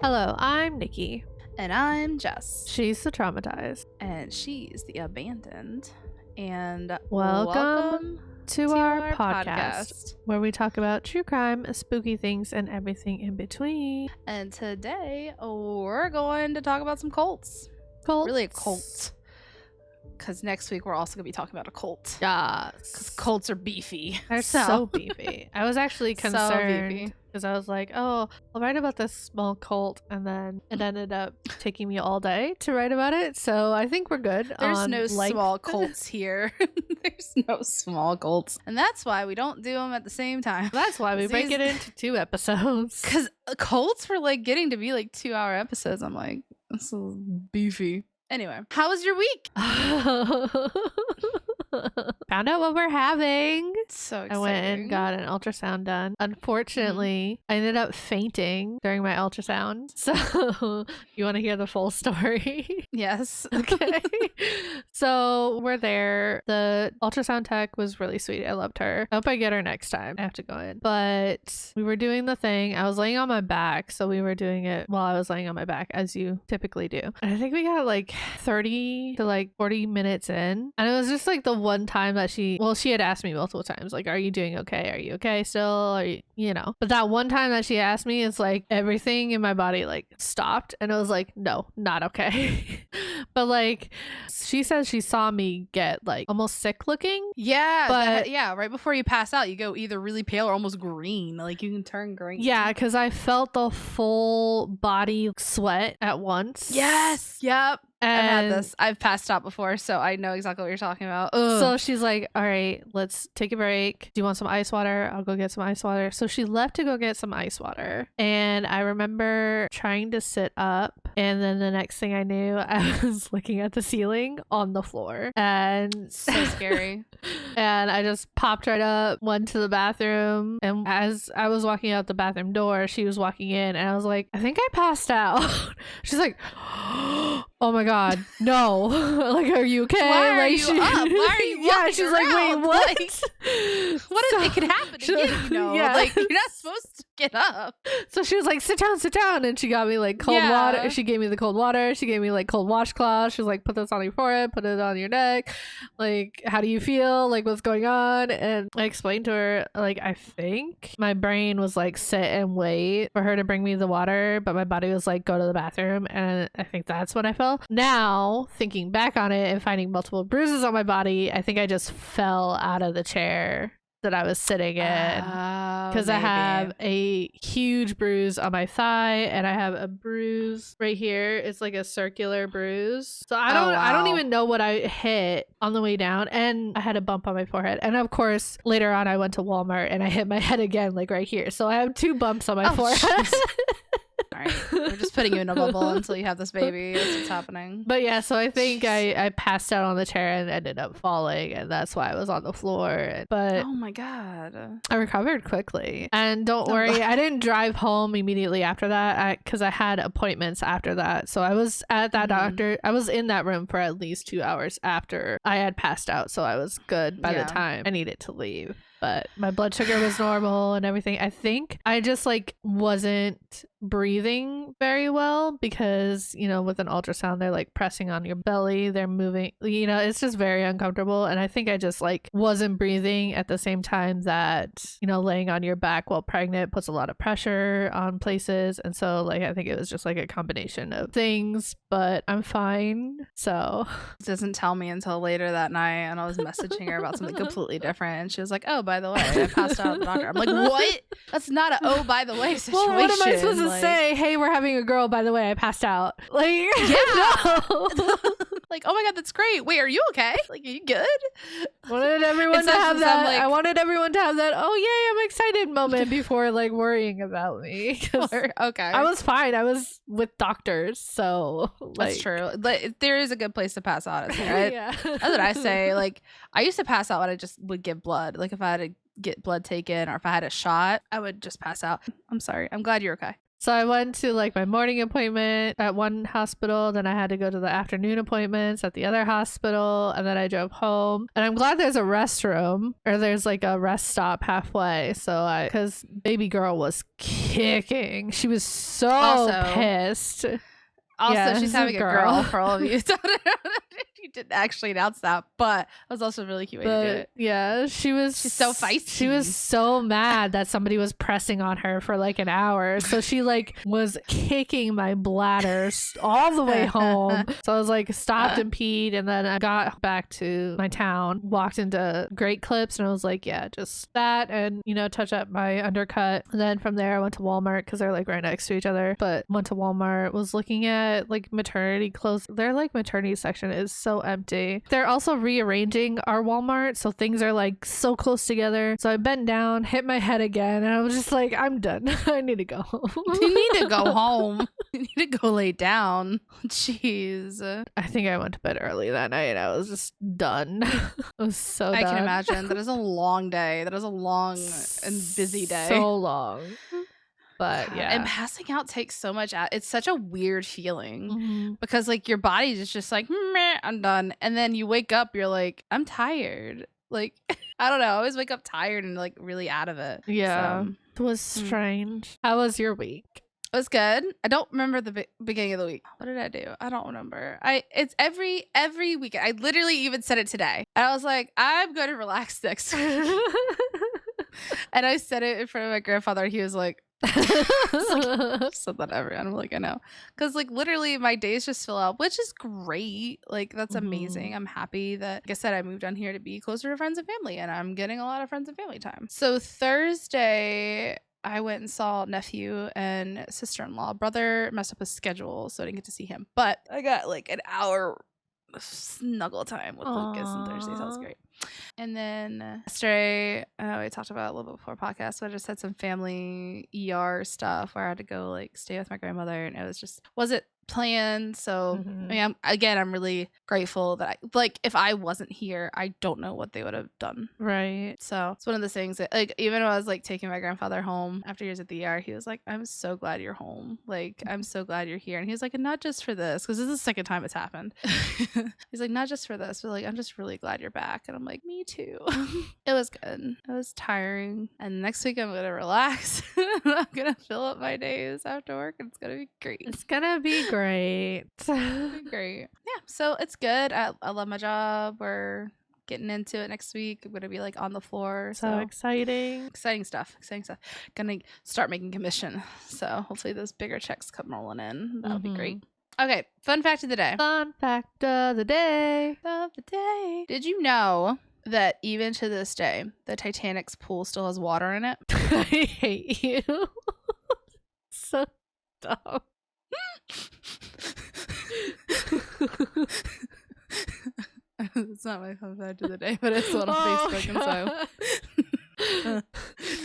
Hello, I'm Nikki. And I'm Jess. She's the traumatized. And she's the abandoned. And Welcome to our podcast, where we talk about true crime, spooky things, and everything in between. And today we're going to talk about some cults. Really a cult. Because next week we're also going to be talking about a cult. Yes. Because cults are beefy. They're so beefy. I was actually concerned because I was like, oh, I'll write about this small cult, and then it ended up taking me all day to write about it. So I think we're good. There's no small cults here. There's no small cults. And that's why we don't do them at the same time. That's why we break it into 2 episodes. Because cults were like getting to be like 2-hour episodes. I'm like, this is beefy. Anyway, how was your week? Found out what we're having. So exciting. I went and got an ultrasound done. Unfortunately, I ended up fainting during my ultrasound. So you want to hear the full story? Yes. Okay. So we're there. The ultrasound tech was really sweet. I loved her. I hope I get her next time. I have to go in. But we were doing the thing. I was laying on my back. So we were doing it while I was laying on my back, as you typically do. And I think we got like 30 to like 40 minutes in. And it was just like the one time that she had asked me multiple times, like, are you doing okay? Are you okay still? Are you know? But that one time that she asked me, it's like everything in my body like stopped. And it was like, no, not okay. But like, she says she saw me get like almost sick looking. Yeah. But right before you pass out, you go either really pale or almost green. Like you can turn green. Yeah, because I felt the full body sweat at once. Yes. Yep. And I've had this. I've passed out before, so I know exactly what you're talking about. Ugh. So she's like, all right, let's take a break. Do you want some ice water? I'll go get some ice water. So she left to go get some ice water. And I remember trying to sit up. And then the next thing I knew, I was looking at the ceiling on the floor. And so scary. And I just popped right up, went to the bathroom. And as I was walking out the bathroom door, she was walking in. And I was like, I think I passed out. She's like, oh my God, no. Like, are you okay? Why are like, you up? Why are you yeah, she's around? like, wait, what? Like, what if it could happen again, you know? Yeah. Like, you're not supposed to get up. So she was like, sit down. And she got me like cold water. She gave me the cold water. She gave me like cold washcloths. She was like, put this on your forehead, put it on your neck. Like, how do you feel? Like, what's going on? And I explained to her, like, I think my brain was like, sit and wait for her to bring me the water. But my body was like, go to the bathroom. And I think that's what I felt. Now, thinking back on it and finding multiple bruises on my body, I think I just fell out of the chair that I was sitting in, because I have a huge bruise on my thigh and I have a bruise right here. It's like a circular bruise. So I don't even know what I hit on the way down, and I had a bump on my forehead. And of course, later on I went to Walmart and I hit my head again, like right here. So I have 2 bumps on my forehead. All right, we're just putting you in a bubble until you have this baby. That's what's happening. But yeah, so I think I passed out on the chair and ended up falling, and that's why I was on the floor. But oh my God, I recovered quickly. And don't worry, I didn't drive home immediately after that because I had appointments after that. So I was at that doctor. I was in that room for at least 2 hours after I had passed out. So I was good by the time I needed to leave. But my blood sugar was normal and everything. I think I just like wasn't breathing very well because, you know, with an ultrasound, they're like pressing on your belly, they're moving, you know, it's just very uncomfortable. And I think I just like wasn't breathing at the same time that, you know, laying on your back while pregnant puts a lot of pressure on places. And so like, I think it was just like a combination of things, but I'm fine. So it doesn't tell me until later that night. And I was messaging her about something completely different. And she was like, oh, by the way, I passed out at the doctor. I'm like, what? That's not a oh, by the way situation. Well, what am I supposed to say? Hey, we're having a girl, by the way, I passed out. Like, yeah. No. Like, oh my God, that's great. Wait, are you okay? Like, are you good? Wanted everyone to have that. Like, I wanted everyone to have that, oh yay, I'm excited moment before like worrying about me. Okay. I was fine. I was with doctors, so like, that's true. But there is a good place to pass out. Right? Yeah. That's what I say. Like, I used to pass out when I just would give blood. Like if I had to get blood taken or if I had a shot, I would just pass out. I'm sorry. I'm glad you're okay. So I went to like my morning appointment at one hospital, then I had to go to the afternoon appointments at the other hospital, and then I drove home. And I'm glad there's a restroom, or there's like a rest stop halfway. So because baby girl was kicking. She was so pissed. Also, she's having a girl for all of you. You didn't actually announce that, but it was also really cute when you did it. Yeah, she's so feisty. She was so mad that somebody was pressing on her for like an hour. So she like was kicking my bladder all the way home. So I was like stopped and peed, and then I got back to my town, walked into Great Clips, and I was like, yeah, just that, and touch up my undercut. And then from there I went to Walmart because they're like right next to each other. But went to Walmart, was looking at like maternity clothes. Their like maternity section is so empty. They're also rearranging our Walmart, so things are like so close together. So I bent down, hit my head again, and I was just like, I'm done. I need to go home. You need to go home. You need to go lay down. Jeez. I think I went to bed early that night. I was just done. I was so I done. can imagine. That is a long day. That is a long and busy day. So long. But yeah, and passing out takes so much it's such a weird feeling because like your body is just like, meh, I'm done, and then you wake up, you're like, I'm tired. Like I don't know, I always wake up tired and like really out of it. Yeah, so. It was strange. How was your week? It was good. I don't remember the beginning of the week. What did I do? I don't remember. It's every weekend. I literally even said it today. And I was like, I'm going to relax next week. And I said it in front of my grandfather. And he was like, I've said that everyone. I'm like, I know, because like literally my days just fill out, which is great. Like that's amazing. I'm happy that, like I said, I moved down here to be closer to friends and family, and I'm getting a lot of friends and family time. So Thursday I went and saw nephew and sister-in-law. Brother messed up his schedule, so I didn't get to see him, but I got like an hour snuggle time with Lucas on Thursday, so that was great. And then yesterday, I know we talked about it a little bit before podcast, but I just had some family ER stuff where I had to go like stay with my grandmother, and it was just wasn't planned. So I mean, I'm really grateful that if I wasn't here, I don't know what they would have done. Right. So it's one of those things that like even when I was like taking my grandfather home after years at the ER, he was like, I'm so glad you're home. Like I'm so glad you're here. And he was like, and not just for this, because this is the second time it's happened. He's like, not just for this, but like I'm just really glad you're back. And I'm like, me too. It was good. It was tiring. And next week I'm gonna relax. I'm gonna fill up my days after work, and it's gonna be great. It's gonna be great. Great. Yeah, so it's good. I love my job. We're getting into it next week. I'm gonna be like on the floor. So exciting stuff. Gonna start making commission, so hopefully those bigger checks come rolling in. That'll be great. Okay, fun fact of the day. Did you know that even to this day the Titanic's pool still has water in it? I hate you. So dumb. It's not my fun fact of the day, but it's on Facebook, and so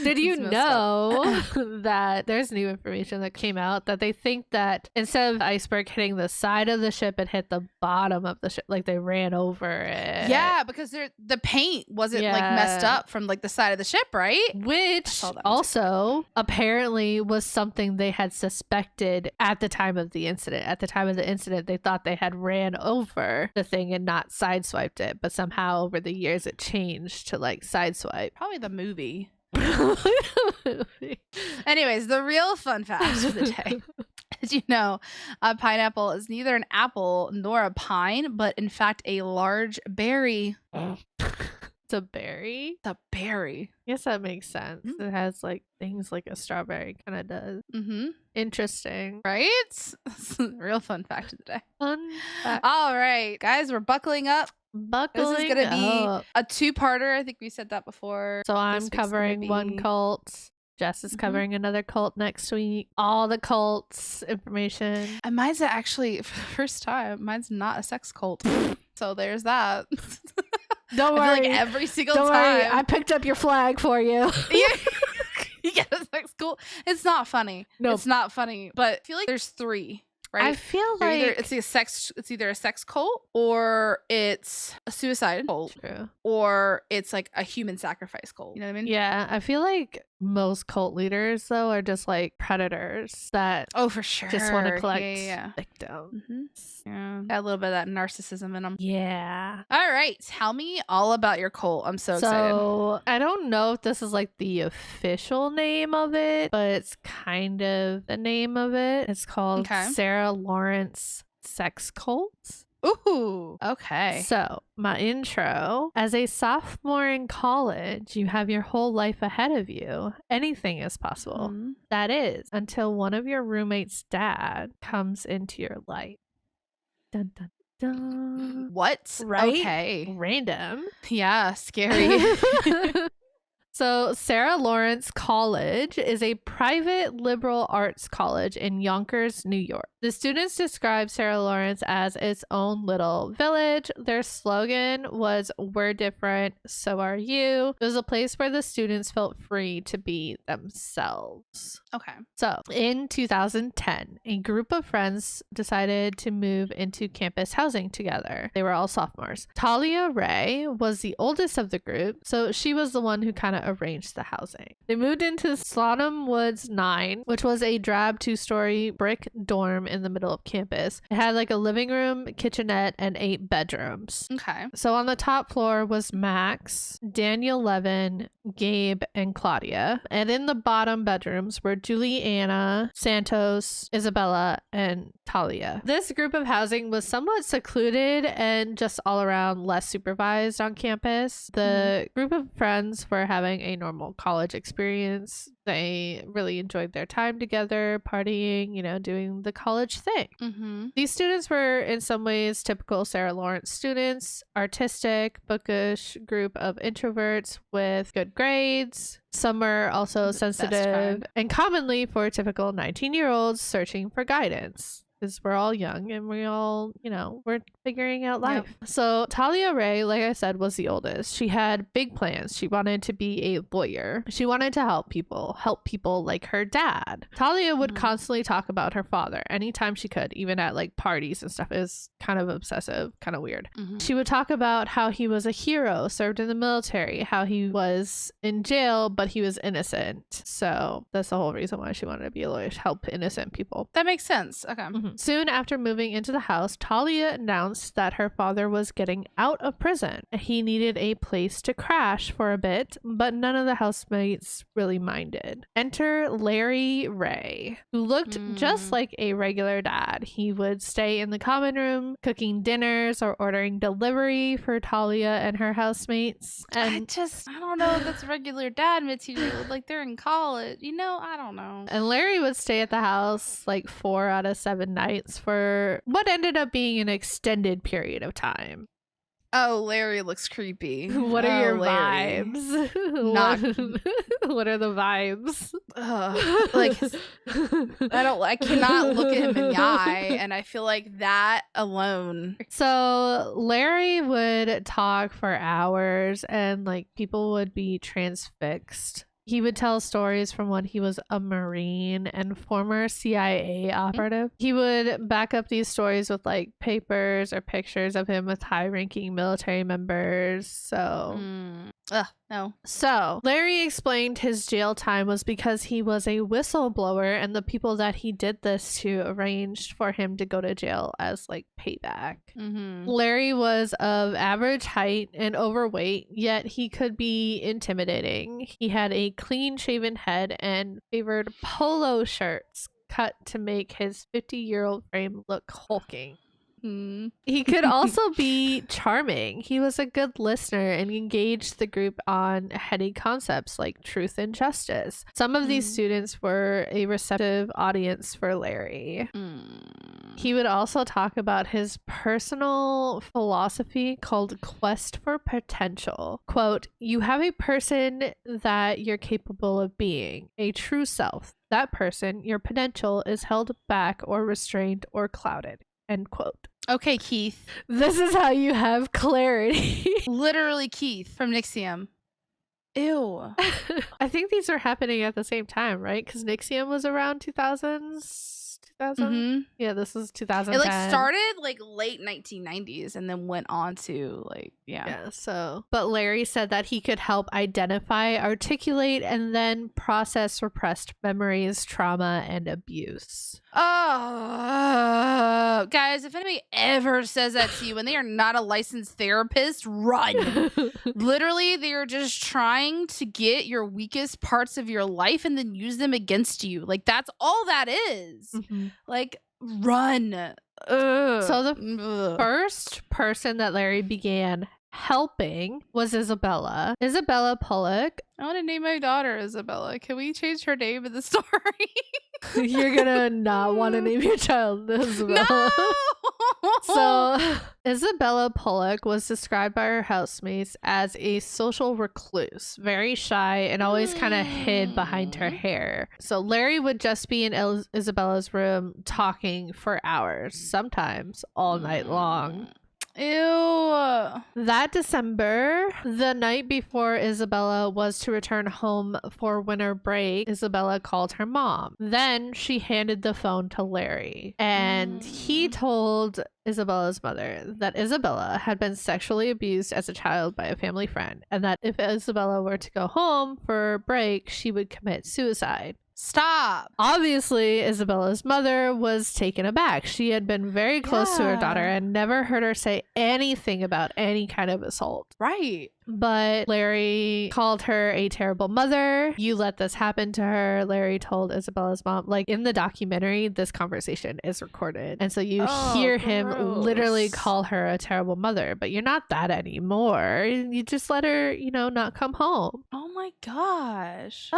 did you know that there's new information that came out that they think that instead of the iceberg hitting the side of the ship, it hit the bottom of the ship, like they ran over it? Yeah, because the paint wasn't like messed up from like the side of the ship, right? Which also apparently was something they had suspected at the time of the incident. At the time of the incident, they thought they had ran over the thing and not sideswiped it, but somehow over the years it changed to like sideswipe. Probably the movie. Anyways, the real fun fact of the day. Did you know a pineapple is neither an apple nor a pine, but in fact a large berry? It's a berry? It's a berry. I guess that makes sense. It has like things like a strawberry kind of does. Interesting. Right? Real fun fact of the day. Fun fact. All right, guys, we're buckling up. This is going to be a two-parter. I think we said that before. So I'm covering one cult. Jess is covering another cult next week. All the cults information. And mine's actually, for the first time, mine's not a sex cult. So there's that. Don't worry. Like every single time. Worry. I picked up your flag for you. Yeah, a sex cult. It's not funny. No, it's not funny. But I feel like there's three. Right? I feel like it's either a sex cult, or it's a suicide cult. True. Or it's like a human sacrifice cult. You know what I mean? Yeah, I feel like most cult leaders, though, are just like predators that for sure just want to collect yeah. victims. Yeah, got a little bit of that narcissism in them. Yeah. All right, tell me all about your cult. I'm so excited. So I don't know if this is like the official name of it, but it's kind of the name of it. It's called Sarah Lawrence Sex Cult. Ooh, okay. So, my intro. As a sophomore in college, you have your whole life ahead of you. Anything is possible. That is, until one of your roommate's dad comes into your life. Dun, dun, dun. What? Right? Okay. Random. Yeah, scary. So, Sarah Lawrence College is a private liberal arts college in Yonkers, New York. The students describe Sarah Lawrence as its own little village. Their slogan was, "We're different, so are you." It was a place where the students felt free to be themselves. Okay. So, in 2010, a group of friends decided to move into campus housing together. They were all sophomores. Talia Ray was the oldest of the group, so she was the one who kind of arranged the housing. They moved into Slaugham Woods 9, which was a drab 2-story brick dorm in the middle of campus. It had like a living room, kitchenette, and 8 bedrooms. Okay. So on the top floor was Max, Daniel Levin, Gabe, and Claudia. And in the bottom bedrooms were Juliana, Santos, Isabella, and Talia. This group of housing was somewhat secluded and just all around less supervised on campus. The group of friends were having a normal college experience. They really enjoyed their time together, partying, doing the college thing. These students were in some ways typical Sarah Lawrence students, artistic, bookish group of introverts with good grades. Some were also sensitive and commonly for typical 19-year-olds searching for guidance. Because we're all young and we all, we're figuring out life. Yep. So Talia Ray, like I said, was the oldest. She had big plans. She wanted to be a lawyer. She wanted to help people like her dad. Talia would constantly talk about her father anytime she could, even at like parties and stuff. It was kind of obsessive, kind of weird. She would talk about how he was a hero, served in the military, how he was in jail, but he was innocent. So that's the whole reason why she wanted to be a lawyer, to help innocent people. That makes sense. Okay. Soon after moving into the house, Talia announced that her father was getting out of prison. He needed a place to crash for a bit, but none of the housemates really minded. Enter Larry Ray, who looked just like a regular dad. He would stay in the common room, cooking dinners or ordering delivery for Talia and her housemates. And I don't know if that's regular dad material. Like, they're in college. I don't know. And Larry would stay at the house like 4 out of 7 nights for what ended up being an extended period of time. Oh, Larry looks creepy. What are your Larry. vibes? What are the vibes? I cannot look at him in the eye, and I feel like that alone. So Larry would talk for hours and like people would be transfixed. He would tell stories from when he was a Marine and former CIA operative. He would back up these stories with like papers or pictures of him with high-ranking military members. So no. So Larry explained his jail time was because he was a whistleblower and the people that he did this to arranged for him to go to jail as like payback. Larry was of average height and overweight, yet he could be intimidating. He had a clean-shaven head and favored polo shirts cut to make his 50-year-old frame look hulking. He could also be charming. He was a good listener and engaged the group on heady concepts like truth and justice. Some of these students were a receptive audience for Larry. He would also talk about his personal philosophy called Quest for Potential. Quote, "You have a person that you're capable of being, a true self. That person, your potential, is held back or restrained or clouded." End quote. Okay, Keith. This is how you have clarity. Literally Keith from Nixium. Ew. I think these are happening at the same time, right? Because Nixium was around 2000s, 2000? Yeah, this is 2010. It like started like late 1990s and then went on to like yeah. So, but Larry said that he could help identify, articulate, and then process repressed memories, trauma, and abuse. Oh, guys, if anybody ever says that to you and they are not a licensed therapist, run. Literally, they are just trying to get your weakest parts of your life and then use them against you. Like, that's all that is. Like, run. So the first person that Larry began helping was Isabella Pollock. I want to name my daughter Isabella. Can we change her name in the story? You're gonna not want to name your child Isabella. No! So Isabella Pollock was described by her housemates as a social recluse, very shy and always kind of hid behind her hair. So Larry would just be in Isabella's room talking for hours, sometimes all night long. Ew. That December, the night before Isabella was to return home for winter break, Isabella called her mom. Then she handed the phone to Larry, and he told Isabella's mother that Isabella had been sexually abused as a child by a family friend, and that if Isabella were to go home for break, she would commit suicide. Stop. Obviously, Isabella's mother was taken aback. She had been very close to her daughter and never heard her say anything about any kind of assault. Right. But Larry called her a terrible mother. You let this happen to her, Larry told Isabella's mom. Like, in the documentary, this conversation is recorded. And so you hear him literally call her a terrible mother, but you're not that anymore. You just let her, you know, not come home. Oh my gosh.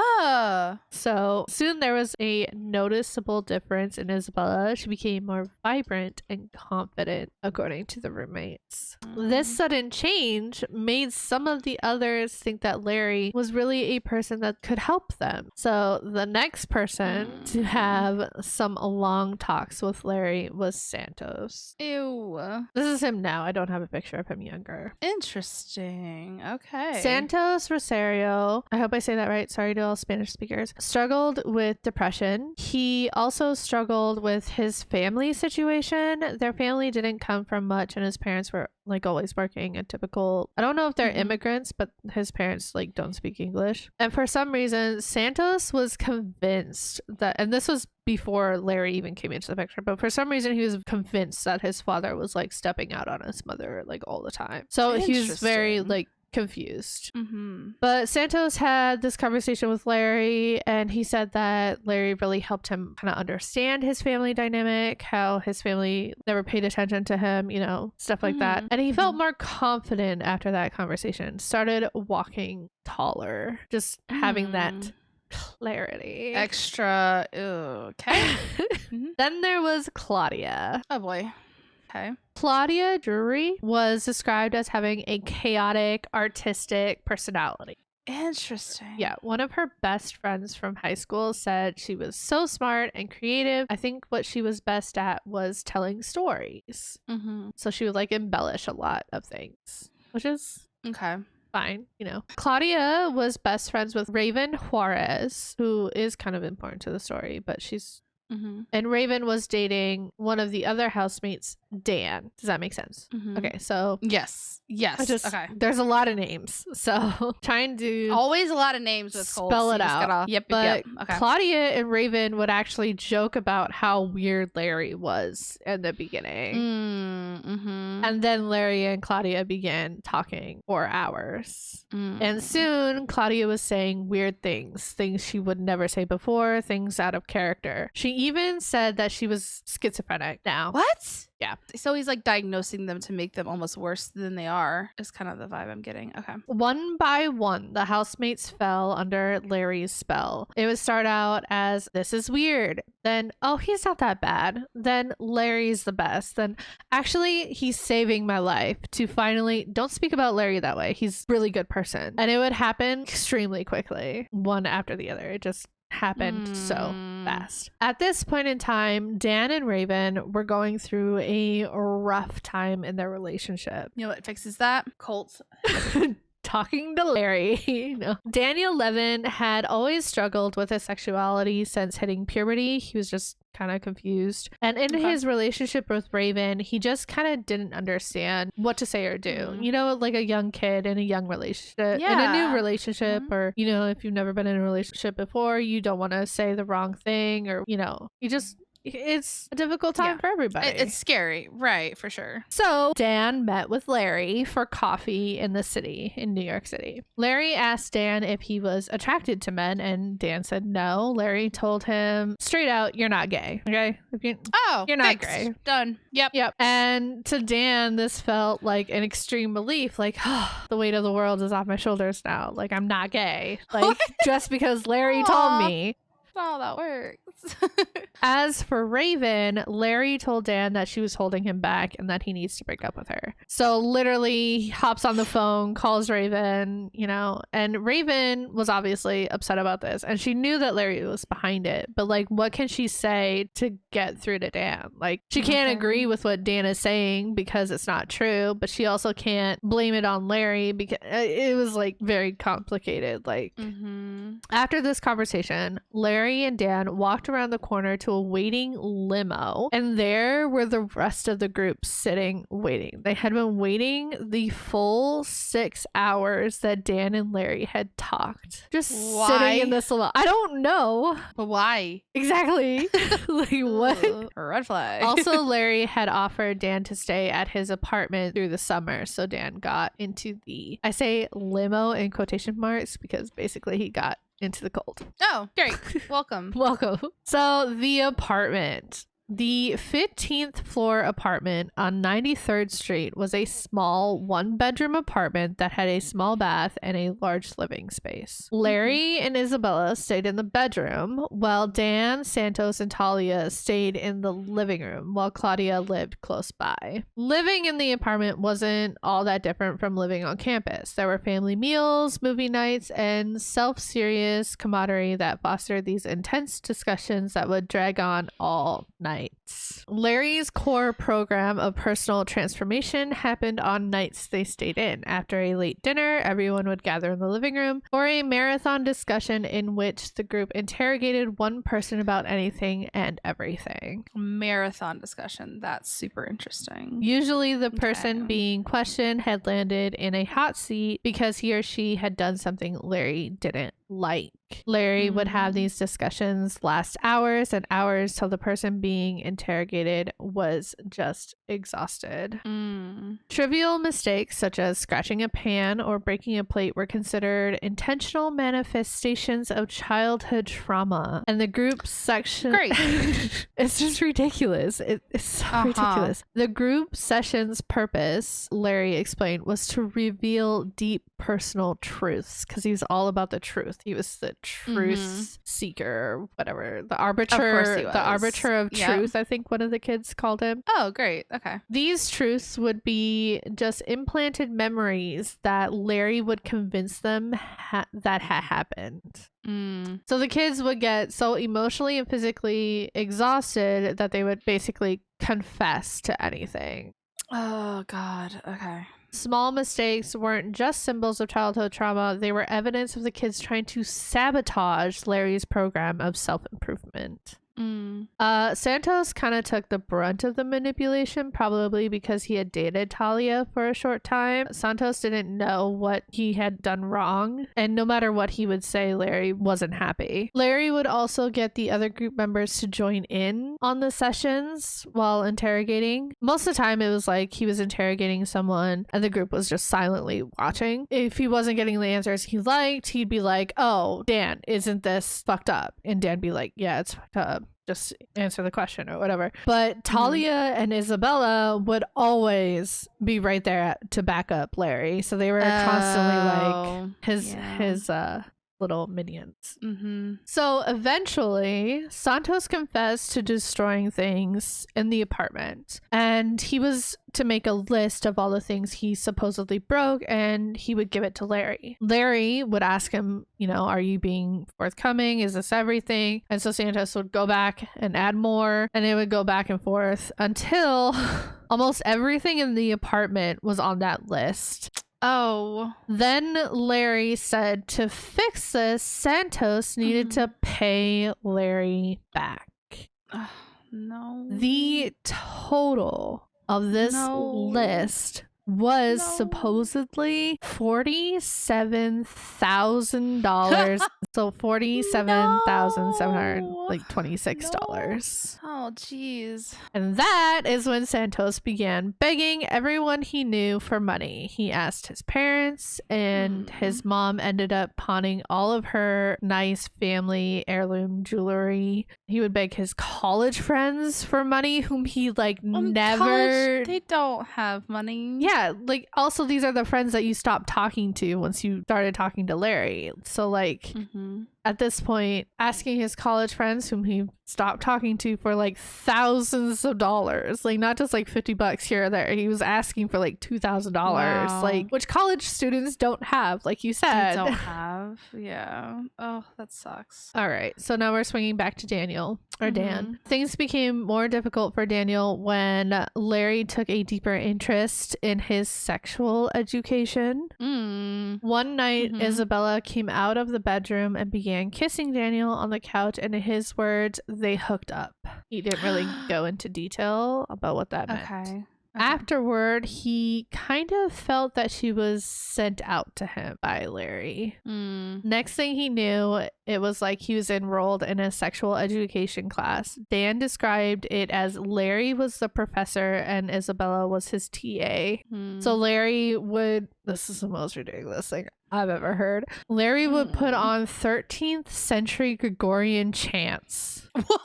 So soon there was a noticeable difference in Isabella. She became more vibrant and confident, according to the roommates. This sudden change made some of the others think that Larry was really a person that could help them. So the next person to have some long talks with Larry was Santos. Ew. This is him now. I don't have a picture of him younger. Interesting. Okay. Santos Rosario, I hope I say that right, sorry to all Spanish speakers, struggled with depression. He also struggled with his family situation. Their family didn't come from much, and his parents were like always working, a typical, I don't know if they're immigrants, but his parents like don't speak English. And for some reason, Santos was convinced that, and this was before Larry even came into the picture, but for some reason he was convinced that his father was like stepping out on his mother like all the time. So he was very like confused. But Santos had this conversation with Larry, and he said that Larry really helped him kind of understand his family dynamic, how his family never paid attention to him, you know, stuff like that. And he felt more confident after that conversation, started walking taller, just having that clarity. Extra. Ew. Okay. Then there was Claudia. Oh boy. Okay. Claudia Drury was described as having a chaotic, artistic personality. Interesting. Yeah, one of her best friends from high school said she was so smart and creative. I think what she was best at was telling stories. So she would like embellish a lot of things, which is okay. Fine, you know. Claudia was best friends with Raven Juarez, who is kind of important to the story, but she's and Raven was dating one of the other housemates, Dan. Does that make sense? Okay, so yes, okay. There's a lot of names, so trying to always a lot of names with spell it out. Yep. But Okay. Claudia and Raven would actually joke about how weird Larry was in the beginning, and then Larry and Claudia began talking for hours, and soon Claudia was saying weird things she would never say before, things out of character. She even said that she was schizophrenic now. What? Yeah. So he's like diagnosing them to make them almost worse than they are, is kind of the vibe I'm getting. Okay. One by one, the housemates fell under Larry's spell. It would start out as, this is weird. Then, oh, he's not that bad. Then Larry's the best. Then, actually, he's saving my life. To finally, don't speak about Larry that way. He's a really good person. And it would happen extremely quickly, one after the other. It just happened so fast. At this point in time, Dan and Raven were going through a rough time in their relationship. You know what fixes that? Colts. talking to Larry. Daniel Levin had always struggled with his sexuality since hitting puberty. He was just kind of confused. And in his relationship with Raven, he just kind of didn't understand what to say or do. You know, like a young kid in a young relationship, in a new relationship, or, you know, if you've never been in a relationship before, you don't want to say the wrong thing, or, you know, it's a difficult time for everybody. It's scary, right? For sure. So Dan met with Larry for coffee in New York City. Larry asked Dan if he was attracted to men, and Dan said no. Larry told him straight out, "You're not gay, okay? You're not gay." Done. Yep. And to Dan, this felt like an extreme relief. Like, oh, the weight of the world is off my shoulders now. Like, I'm not gay. Like, just because Larry told me. That's how that works. As for Raven, Larry told Dan that she was holding him back and that he needs to break up with her. So literally he hops on the phone, calls Raven, you know, and Raven was obviously upset about this, and she knew that Larry was behind it, but like, what can she say to get through to Dan? Like, she can't agree with what Dan is saying because it's not true, but she also can't blame it on Larry because it was like very complicated. Like, after this conversation, Larry and Dan walked around the corner to a waiting limo, and there were the rest of the group sitting waiting. They had been waiting the full 6 hours that Dan and Larry had talked, just sitting in this limo. I don't know, but why exactly. Like, what? Red flag. Also, Larry had offered Dan to stay at his apartment through the summer, so Dan got into the, I say limo in quotation marks because basically he got into the cold. Oh, great. Welcome. Welcome. So the apartment. The 15th floor apartment on 93rd Street was a small one-bedroom apartment that had a small bath and a large living space. Larry and Isabella stayed in the bedroom, while Dan, Santos, and Talia stayed in the living room, while Claudia lived close by. Living in the apartment wasn't all that different from living on campus. There were family meals, movie nights, and self-serious camaraderie that fostered these intense discussions that would drag on all night. Larry's core program of personal transformation happened on nights they stayed in. After a late dinner, everyone would gather in the living room for a marathon discussion in which the group interrogated one person about anything and everything. Marathon discussion. That's super interesting. Usually the person being questioned had landed in a hot seat because he or she had done something Larry didn't like. Larry would have these discussions last hours and hours till the person being interrogated was just exhausted. Trivial mistakes such as scratching a pan or breaking a plate were considered intentional manifestations of childhood trauma, and the group section it's just ridiculous. It's so ridiculous. The group session's purpose, Larry explained, was to reveal deep personal truths, because he was all about the truth. He was the truth seeker, whatever, the arbiter of truth, I think one of the kids called him. Oh, great. Okay. These truths would be just implanted memories that Larry would convince them that had happened. So the kids would get so emotionally and physically exhausted that they would basically confess to anything. Oh God. Okay. Small mistakes weren't just symbols of childhood trauma, they were evidence of the kids trying to sabotage Larry's program of self-improvement. Santos kind of took the brunt of the manipulation, probably because he had dated Talia for a short time. Santos didn't know what he had done wrong, and no matter what he would say, Larry wasn't happy. Larry would also get the other group members to join in on the sessions while interrogating. Most of the time it was like he was interrogating someone and the group was just silently watching. If he wasn't getting the answers he liked, he'd be like, "Oh, Dan, isn't this fucked up?" And Dan'd be like, "Yeah, it's fucked up. Just answer the question," or whatever. But Talia and Isabella would always be right there to back up Larry. So they were constantly like his little minions. So eventually Santos confessed to destroying things in the apartment, and he was to make a list of all the things he supposedly broke, and he would give it to Larry. Larry would ask him, you know, "Are you being forthcoming? Is this everything?" And so Santos would go back and add more, and it would go back and forth until almost everything in the apartment was on that list. Oh. Then Larry said to fix this, Santos needed to pay Larry back. No. The total of this list was supposedly $47,000. So $47,726. Oh, jeez. And that is when Santos began begging everyone he knew for money. He asked his parents, and his mom ended up pawning all of her nice family heirloom jewelry. He would beg his college friends for money, whom he never. College, they don't have money. Yeah, also these are the friends that you stopped talking to once you started talking to Larry. So at this point, asking his college friends, whom he stopped talking to, for thousands of dollars, not just $50 here or there. He was asking for $2,000, Wow. Which college students don't have, like you said. They don't have. Yeah. Oh, that sucks. All right, so now we're swinging back to Daniel, or Dan. Things became more difficult for Daniel when Larry took a deeper interest in his sexual education. One night, Isabella came out of the bedroom and began kissing Daniel on the couch, and in his words, they hooked up. He didn't really go into detail about what that meant. Okay. Afterward, he kind of felt that she was sent out to him by Larry. Next thing he knew, it was like he was enrolled in a sexual education class. Dan described it as Larry was the professor and Isabella was his TA. So Larry would, this is the most ridiculous thing I've ever heard. Larry would put on 13th century Gregorian chants. What?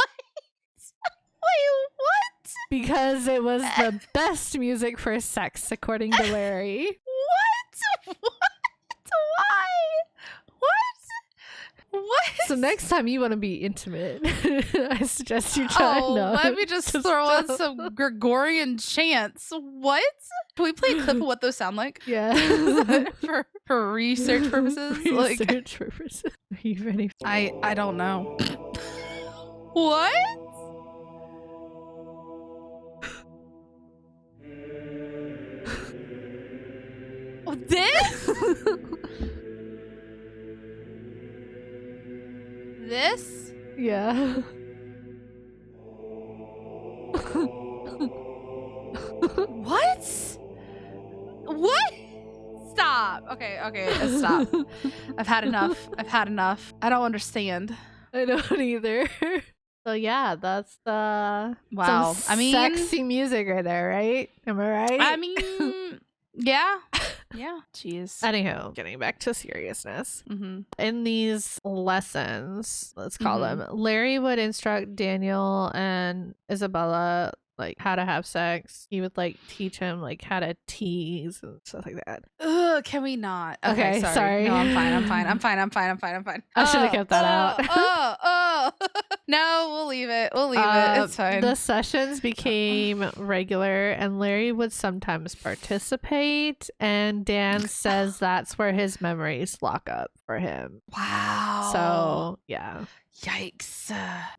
Wait, what? Because it was the best music for sex, according to Larry. What? Why? What? So next time you want to be intimate, I suggest you try. Let me just throw on some Gregorian chants. What? Can we play a clip of what those sound like? Yeah. for research purposes? Research purposes. Are you ready? I don't know. What? This? This? Yeah. What? What? Stop. Okay, stop. I've had enough. I don't understand. I don't either. So yeah, that's the wow. Sexy music right there, right? Am I right? I mean, yeah. Yeah. Jeez. Anyhow, getting back to seriousness. In these lessons, let's call them, Larry would instruct Daniel and Isabella how to have sex. He would teach him how to tease and stuff like that. Ugh, can we not? Okay, sorry. No, I'm fine. I should have kept that out. No, we'll leave it. It's fine. The sessions became regular, and Larry would sometimes participate, and Dan says that's where his memories lock up for him. Wow. So yeah. Yikes.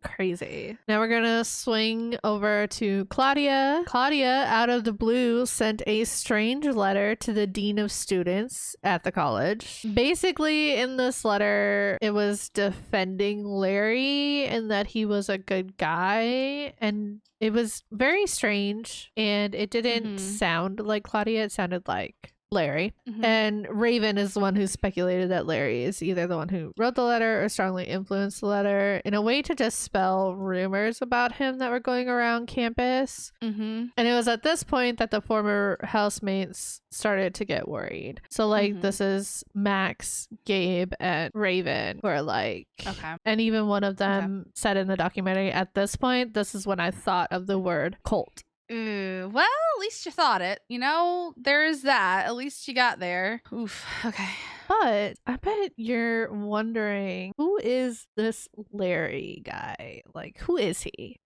Crazy. Now we're gonna swing over to Claudia. Claudia, out of the blue, sent a strange letter to the dean of students at the college. Basically, in this letter, it was defending Larry and that he was a good guy, and it was very strange, and it didn't sound like Claudia. It sounded like Larry. And Raven is the one who speculated that Larry is either the one who wrote the letter or strongly influenced the letter in a way to dispel rumors about him that were going around campus. And it was at this point that the former housemates started to get worried. So this is Max, Gabe, and Raven who are okay. And even one of them said in the documentary, at this point, this is when I thought of the word cult. Well, at least you thought it. There's that. At least you got there. Oof. Okay. But I bet you're wondering, who is this Larry guy? Who is he?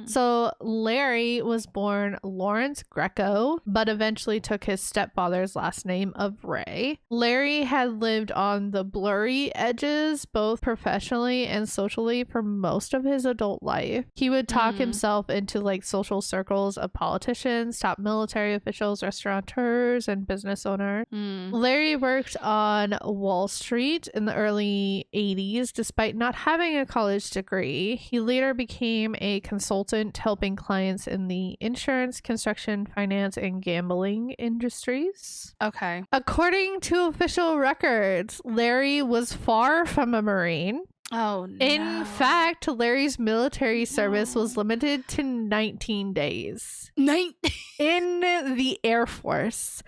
So Larry was born Lawrence Greco, but eventually took his stepfather's last name of Ray. Larry had lived on the blurry edges, both professionally and socially, for most of his adult life. He would talk himself into like social circles of politicians, top military officials, restaurateurs, and business owners. Larry worked on Wall Street in the early 80s, despite not having a college degree. He later became a consultant helping clients in the insurance, construction, finance, and gambling industries. Okay. According to official records, Larry was far from a Marine. Oh, no. In fact, Larry's military service was limited to 19 days. In the Air Force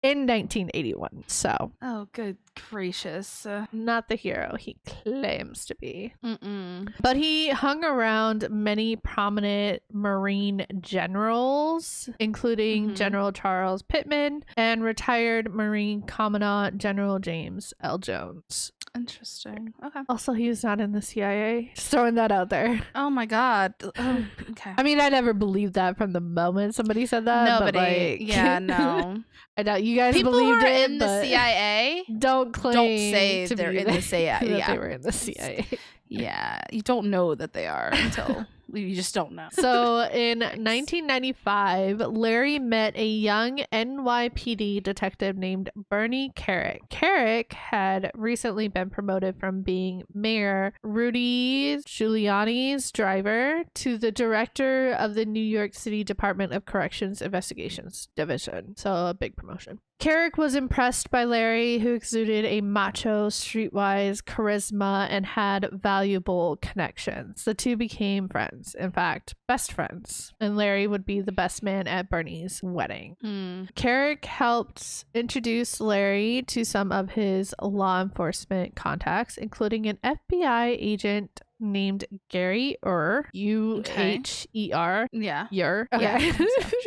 in 1981. So. Oh, good gracious. Not the hero he claims to be. But he hung around many prominent Marine generals, including General Charles Pittman and retired Marine Commandant General James L. Jones. Interesting. Okay. Also, he was not in the CIA. Just throwing that out there. Oh my God. Okay. I mean, I never believed that from the moment somebody said that. Nobody. But like, yeah, no. I doubt you guys People believed who are it. in the CIA don't claim. Don't say to they're be in the CIA. that Yeah. they were in the CIA. Yeah, you don't know that they are until you just don't know. So in 1995, Larry met a young NYPD detective named Bernie Carrick. Carrick had recently been promoted from being Mayor Rudy Giuliani's driver to the director of the New York City Department of Corrections Investigations Division. So a big promotion. Carrick was impressed by Larry, who exuded a macho, streetwise charisma and had valuable connections. The two became friends, in fact, best friends, and Larry would be the best man at Bernie's wedding. Carrick helped introduce Larry to some of his law enforcement contacts, including an FBI agent named Gary Ur, U-H-E-R. Yeah. Ur. Okay.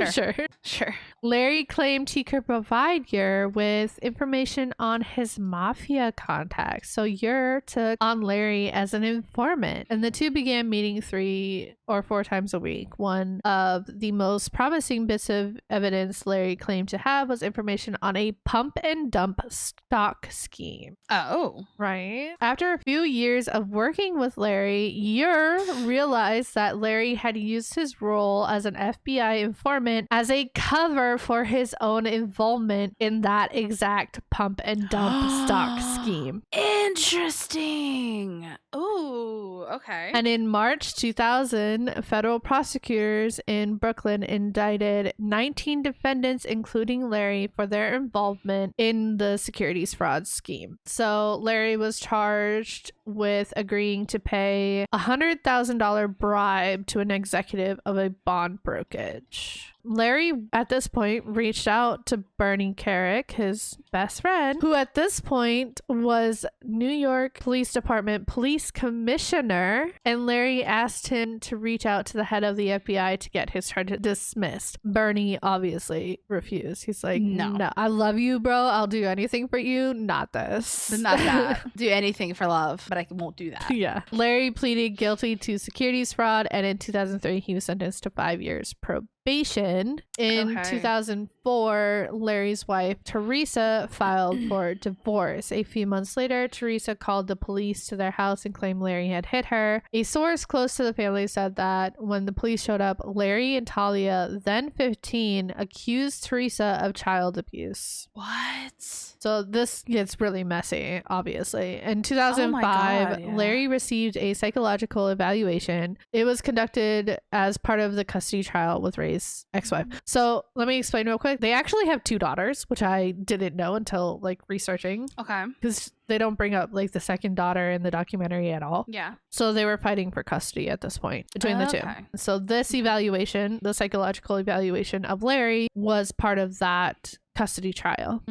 Yeah, so. Sure. Larry claimed he could provide Ur with information on his mafia contacts. So Ur took on Larry as an informant, and the two began meeting 3 or 4 times a week. One of the most promising bits of evidence Larry claimed to have was information on a pump and dump stock scheme. Oh. Right. After a few years of working with Larry, Ur realized that Larry had used his role as an FBI informant as a cover for his own involvement in that exact pump and dump stock scheme. Interesting. Oh, okay. And in March 2000, federal prosecutors in Brooklyn indicted 19 defendants, including Larry, for their involvement in the securities fraud scheme. So Larry was charged with agreeing to pay a $100,000 bribe to an executive of a bond brokerage. Larry, at this point, reached out to Bernie Carrick, his best friend, who at this point was New York Police Department police commissioner, and Larry asked him to reach out to the head of the FBI to get his charge dismissed. Bernie obviously refused. He's like, no, I love you, bro. I'll do anything for you. Not this. Not that. Do anything for love, but I won't do that. Yeah. Larry pleaded guilty to securities fraud, and in 2003, he was sentenced to 5 years probation. In 2004, Larry's wife, Teresa, filed for divorce. A few months later, Teresa called the police to their house and claimed Larry had hit her. A source close to the family said that when the police showed up, Larry and Talia, then 15, accused Teresa of child abuse. What? So this gets really messy, obviously. In 2005, Larry received a psychological evaluation. It was conducted as part of the custody trial with Ray's ex-wife. So let me explain real quick. They actually have 2 daughters, which I didn't know until like researching. Okay. Because they don't bring up like the second daughter in the documentary at all. Yeah. So they were fighting for custody at this point between the 2. So this evaluation, the psychological evaluation of Larry, was part of that custody trial.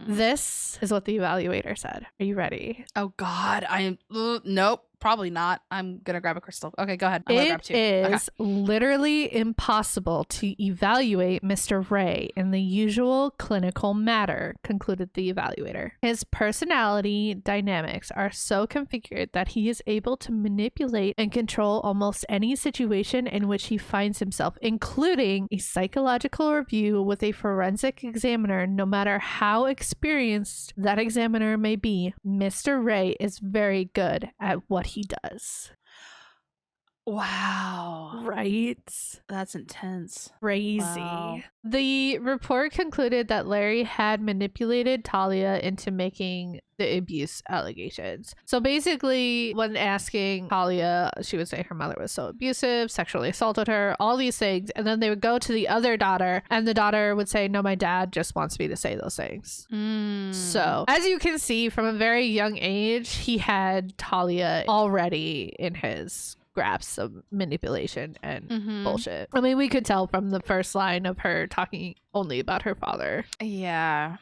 This is what the evaluator said. Are you ready? Oh God, I am. Nope. probably not. I'm gonna grab a crystal. Okay, go ahead. I'm gonna grab two. It is literally impossible to evaluate Mr. Ray in the usual clinical manner, concluded the evaluator. His personality dynamics are so configured that he is able to manipulate and control almost any situation in which he finds himself, including a psychological review with a forensic examiner. No matter how experienced that examiner may be, Mr. Ray is very good at what he does. Wow. Right? That's intense. Crazy. Wow. The report concluded that Larry had manipulated Talia into making the abuse allegations. So basically, when asking Talia, she would say her mother was so abusive, sexually assaulted her, all these things. And then they would go to the other daughter, and the daughter would say, no, my dad just wants me to say those things. So as you can see, from a very young age, he had Talia already in his grasp of manipulation and bullshit. I mean, we could tell from the first line of her talking only about her father. Yeah.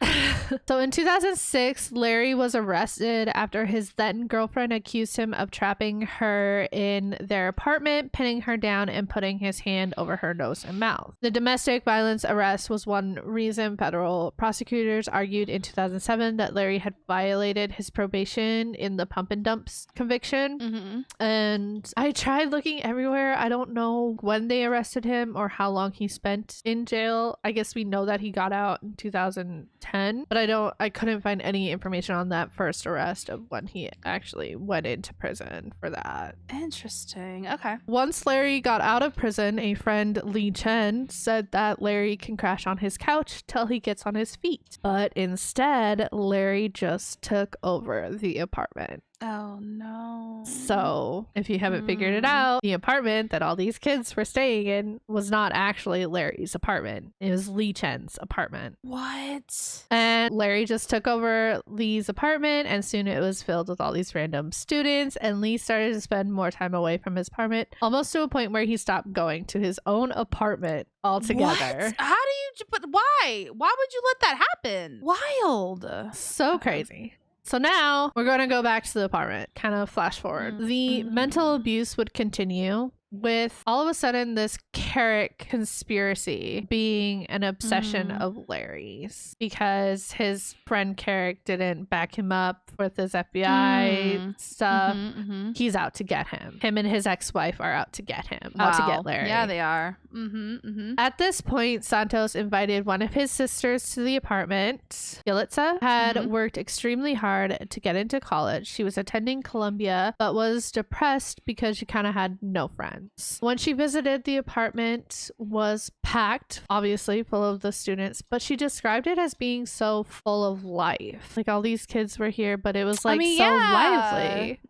So in 2006, Larry was arrested after his then girlfriend accused him of trapping her in their apartment, pinning her down, and putting his hand over her nose and mouth. The domestic violence arrest was one reason federal prosecutors argued in 2007 that Larry had violated his probation in the pump and dumps conviction. And I tried looking everywhere. I don't know when they arrested him or how long he spent in jail. I guess we know that he got out in 2010, but I couldn't find any information on that first arrest of when he actually went into prison for that. Interesting. Okay. Once Larry got out of prison, a friend, Lee Chen, said that Larry can crash on his couch till he gets on his feet. But instead, Larry just took over the apartment. Oh no. So if you haven't figured it out, the apartment that all these kids were staying in was not actually Larry's apartment. It was Lee Chen's apartment. What? And Larry just took over Lee's apartment, and soon it was filled with all these random students, and Lee started to spend more time away from his apartment, almost to a point where he stopped going to his own apartment altogether. What? How do you, but why? Why would you let that happen? Wild. So crazy. So now we're going to go back to the apartment, kind of flash forward. The mental abuse would continue, with all of a sudden this Carrick conspiracy being an obsession of Larry's, because his friend Carrick didn't back him up with his FBI stuff. He's out to get him. Him and his ex-wife are out to get him, out to get Larry. Yeah, they are. At this point, Santos invited one of his sisters to the apartment. Yelitsa had worked extremely hard to get into college. She was attending Columbia, but was depressed because she kind of had no friends. When she visited, the apartment was packed, obviously full of the students, but she described it as being so full of life. Like all these kids were here, but it was like lively.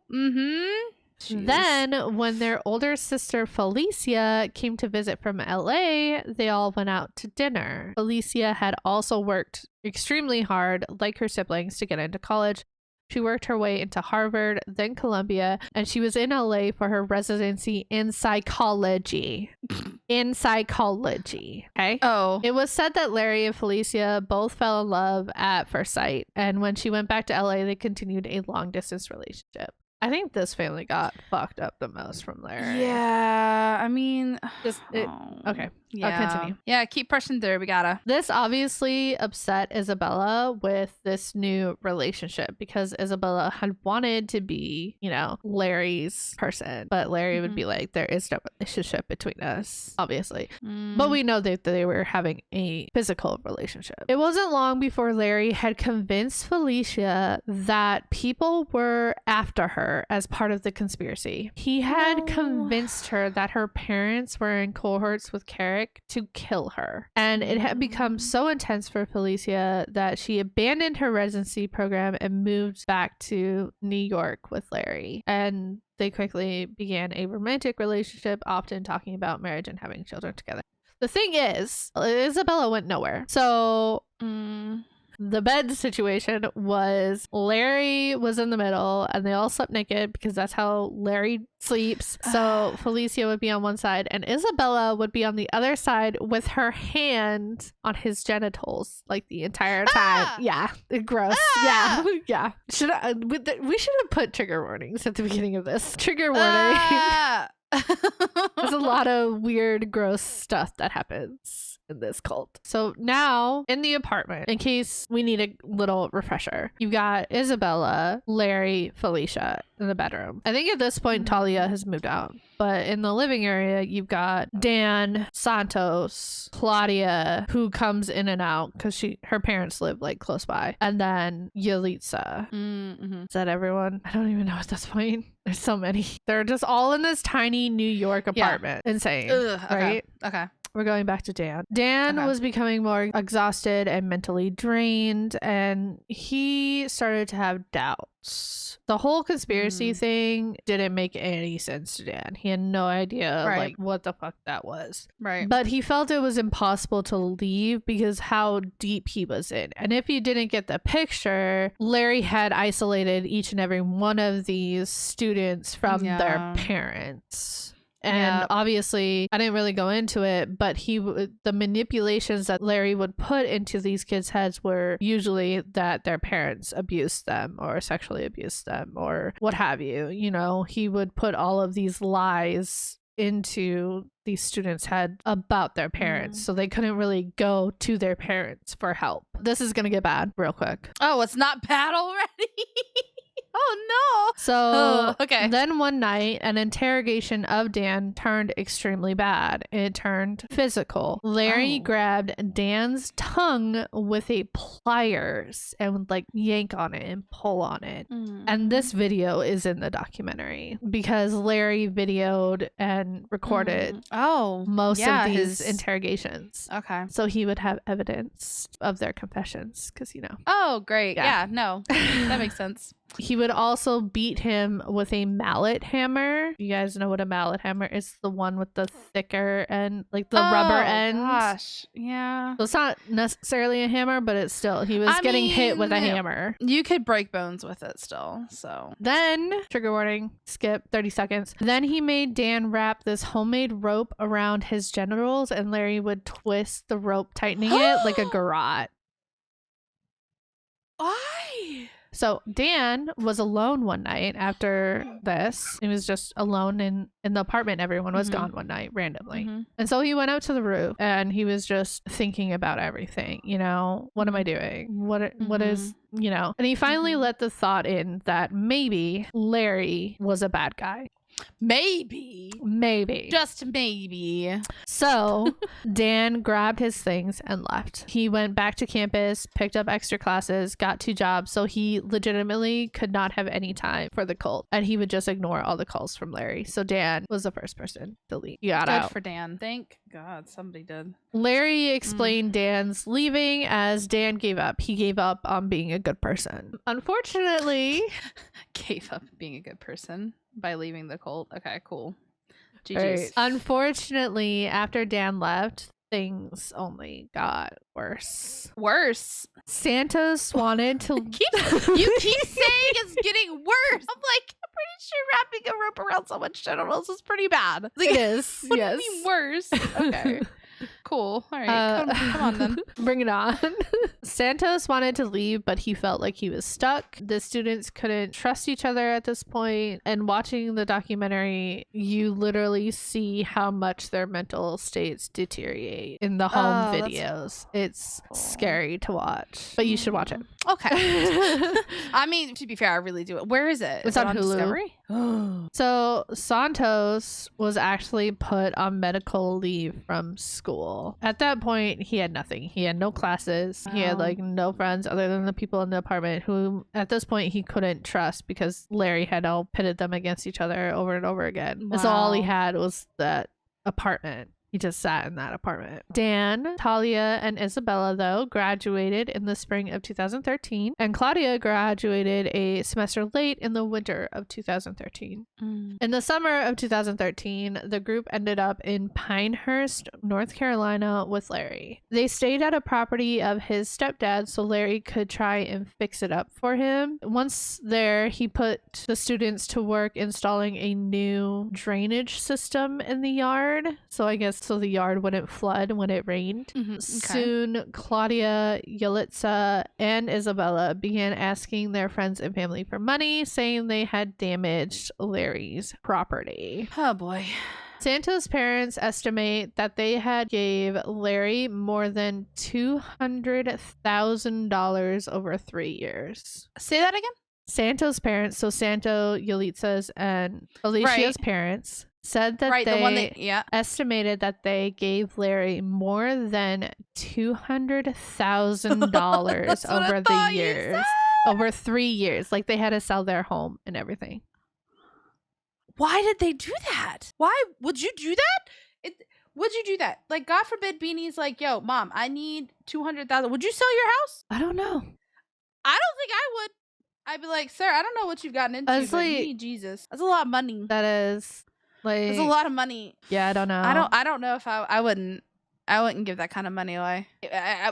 Then when their older sister Felicia came to visit from LA, they all went out to dinner. Felicia had also worked extremely hard, like her siblings, to get into college. She worked her way into Harvard, then Columbia, and she was in LA for her residency in psychology. Okay? Oh. It was said that Larry and Felicia both fell in love at first sight, and when she went back to LA, they continued a long-distance relationship. I think this family got fucked up the most from Larry. Yeah, I mean... Okay. Yeah. I'll continue. Yeah, keep pushing through. We gotta. This obviously upset Isabella with this new relationship, because Isabella had wanted to be, you know, Larry's person. But Larry would be like, there is no relationship between us, obviously. But we know that they were having a physical relationship. It wasn't long before Larry had convinced Felicia that people were after her as part of the conspiracy. He had convinced her that her parents were in cohorts with Carrick to kill her, and it had become so intense for Felicia that she abandoned her residency program and moved back to New York with Larry, and they quickly began a romantic relationship, often talking about marriage and having children together. The thing is, Isabella went nowhere, so The bed situation was Larry was in the middle and they all slept naked because that's how Larry sleeps. So Felicia would be on one side and Isabella would be on the other side with her hand on his genitals like the entire time. Yeah, gross. Yeah. We should have put trigger warnings at the beginning of this. Trigger warning. There's a lot of weird, gross stuff that happens in this cult. So now in the apartment, in case we need a little refresher, you've got Isabella, Larry, Felicia in the bedroom. I think at this point Talia has moved out, but in the living area you've got Dan, Santos, Claudia, who comes in and out because her parents live like close by, and then Yalitza. Is that everyone? I don't even know at this point. There's so many. They're just all in this tiny New York apartment. Yeah. Insane. Right? Okay. We're going back to Dan. Dan was becoming more exhausted and mentally drained, and he started to have doubts. The whole conspiracy thing didn't make any sense to Dan. He had no idea like what the fuck that was. Right. But he felt it was impossible to leave because how deep he was in. And if you didn't get the picture, Larry had isolated each and every one of these students from their parents. And obviously I didn't really go into it, but the manipulations that Larry would put into these kids' heads were usually that their parents abused them or sexually abused them or what have you. You know, he would put all of these lies into these students' head about their parents, so they couldn't really go to their parents for help. This is gonna get bad real quick. Oh, it's not bad already. Oh no. So then one night an interrogation of Dan turned extremely bad. It turned physical. Larry grabbed Dan's tongue with a pliers and would like yank on it and pull on it. And this video is in the documentary because Larry videoed and recorded most of these interrogations. Okay. So he would have evidence of their confessions because, you know. Oh, great. Yeah, no. That makes sense. He would also beat him with a mallet hammer. You guys know what a mallet hammer is? The one with the thicker and like the rubber end. Gosh, yeah. So it's not necessarily a hammer, but it's still, he was getting hit with a hammer. You could break bones with it still, so. Then, trigger warning, skip 30 seconds. Then he made Dan wrap this homemade rope around his genitals and Larry would twist the rope, tightening it like a garrote. Why? So Dan was alone one night after this. He was just alone in the apartment. Everyone was gone one night randomly. And so he went out to the roof and he was just thinking about everything. You know, what am I doing? What is, you know, and he finally let the thought in that maybe Larry was a bad guy. Maybe. Just maybe. So Dan grabbed his things and left. He went back to campus, picked up extra classes, got 2 jobs. So he legitimately could not have any time for the cult. And he would just ignore all the calls from Larry. So Dan was the first person to leave. He got out. Good for Dan. Thank God somebody did. Larry explained Dan's leaving as Dan gave up. He gave up on being a good person. Unfortunately, gave up being a good person by leaving the cult. Okay, cool. GG's. Right. Unfortunately, after Dan left, things only got worse. Santos wanted to you keep saying it's getting worse. I'm like, I'm pretty sure wrapping a rope around someone's genitals is pretty bad. Like, it is. What do you mean worse? Okay. Cool. All right. Come on then. Bring it on. Santos wanted to leave, but he felt like he was stuck. The students couldn't trust each other at this point. And watching the documentary, you literally see how much their mental states deteriorate in the home videos. It's scary to watch, but you should watch it. Okay. I mean, to be fair, I really do it. Where is it? It's on Hulu. Discovery? So Santos was actually put on medical leave from school. At that point, he had nothing. He had no classes. He had like no friends other than the people in the apartment who at this point he couldn't trust because Larry had all pitted them against each other over and over again. Wow. So all he had was that apartment He just sat in that apartment. Dan, Talia, and Isabella, though, graduated in the spring of 2013, and Claudia graduated a semester late in the winter of 2013. In the summer of 2013, the group ended up in Pinehurst, North Carolina with Larry. They stayed at a property of his stepdad so Larry could try and fix it up for him. Once there, he put the students to work installing a new drainage system in the yard. So I guess so the yard wouldn't flood when it rained. Okay. Soon, Claudia, Yalitza, and Isabella began asking their friends and family for money, saying they had damaged Larry's property. Oh boy. Santos' parents estimate that they had gave Larry more than $200,000 over 3 years. Say that again? Santos' parents, so Santo, Yalitza's, and Alicia's parents, said that they estimated that they gave Larry more than $200,000 over the years. Over 3 years. Like they had to sell their home and everything. Why did they do that? Why would you do that? Would you do that? Like, God forbid Beanie's like, yo, mom, I need $200,000. Would you sell your house? I don't know. I don't think I would. I'd be like, sir, I don't know what you've gotten into, but you need Jesus. That's a lot of money. That is like, that's a lot of money. Yeah, I don't know. I don't know if I wouldn't give that kind of money away.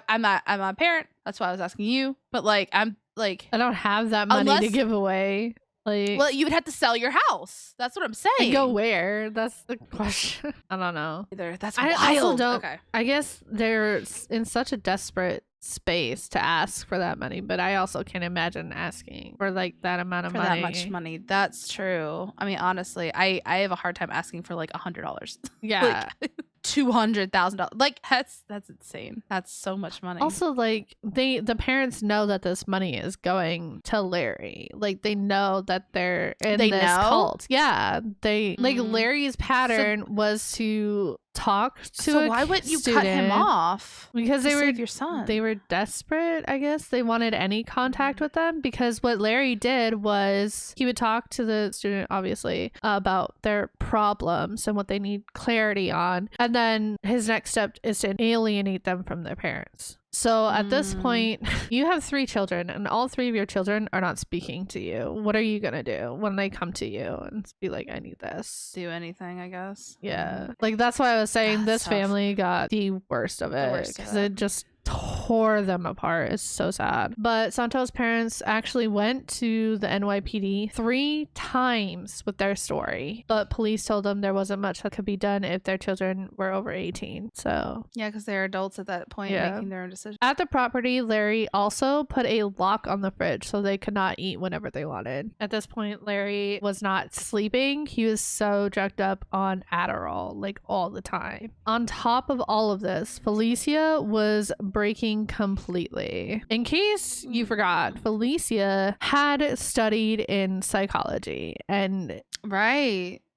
I'm not a parent. That's why I was asking you. But like, I'm like, I don't have that money to give away. Like, well, you would have to sell your house. That's what I'm saying. And go where? That's the question. I don't know. That's wild. I also don't. Okay. I guess they're in such a desperate space to ask for that money, but I also can't imagine asking for like that amount of money. That much money. That's true. I mean, honestly, I have a hard time asking for like $100. Yeah. Like, $200,000. Like that's insane. That's so much money. Also, like the parents know that this money is going to Larry. Like they know that they're in this cult. Yeah, they like Larry's pattern was to talk to so why wouldn't you cut him off? Because they were your son. They were desperate, I guess. They wanted any contact with them because what Larry did was he would talk to the student, obviously, about their problems and what they need clarity on. And then his next step is to alienate them from their parents. So at this point, you have 3 children and all 3 of your children are not speaking to you. What are you going to do when they come to you and be like, I need this? Do anything, I guess. Yeah. Like that's why I was saying this family got the worst of it because it just tore them apart. It's so sad. But Santos' parents actually went to the NYPD 3 times with their story, but police told them there wasn't much that could be done if their children were over 18. So yeah, because they're adults at that point making their own decisions. At the property, Larry also put a lock on the fridge so they could not eat whenever they wanted. At this point, Larry was not sleeping. He was so drugged up on Adderall like all the time. On top of all of this, Felicia was breaking completely. In case you forgot, Felicia had studied in psychology, and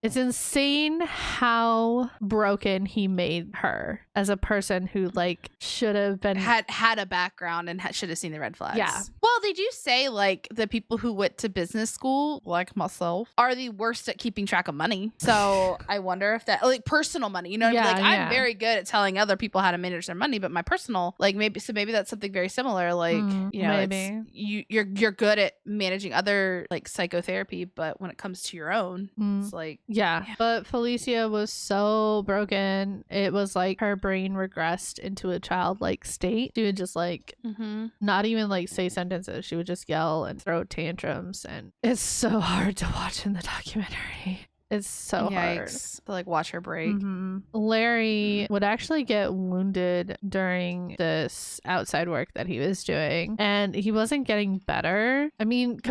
it's insane how broken he made her as a person who like should have been had a background and should have seen the red flags. Yeah. Well, they do say like the people who went to business school, like myself, are the worst at keeping track of money. So I wonder if that like personal money, you know, like I'm very good at telling other people how to manage their money, but my personal, like maybe that's something very similar. Like you know, it's, you're good at managing other like psychotherapy, but when it comes to your own, it's like But Felicia was so broken. It was like her brain regressed into a childlike state. She would just like not even like say sentences. She would just yell and throw tantrums, and it's so hard to watch in the documentary. It's so hard to like watch her break. Larry would actually get wounded during this outside work that he was doing, and he wasn't getting better. I mean,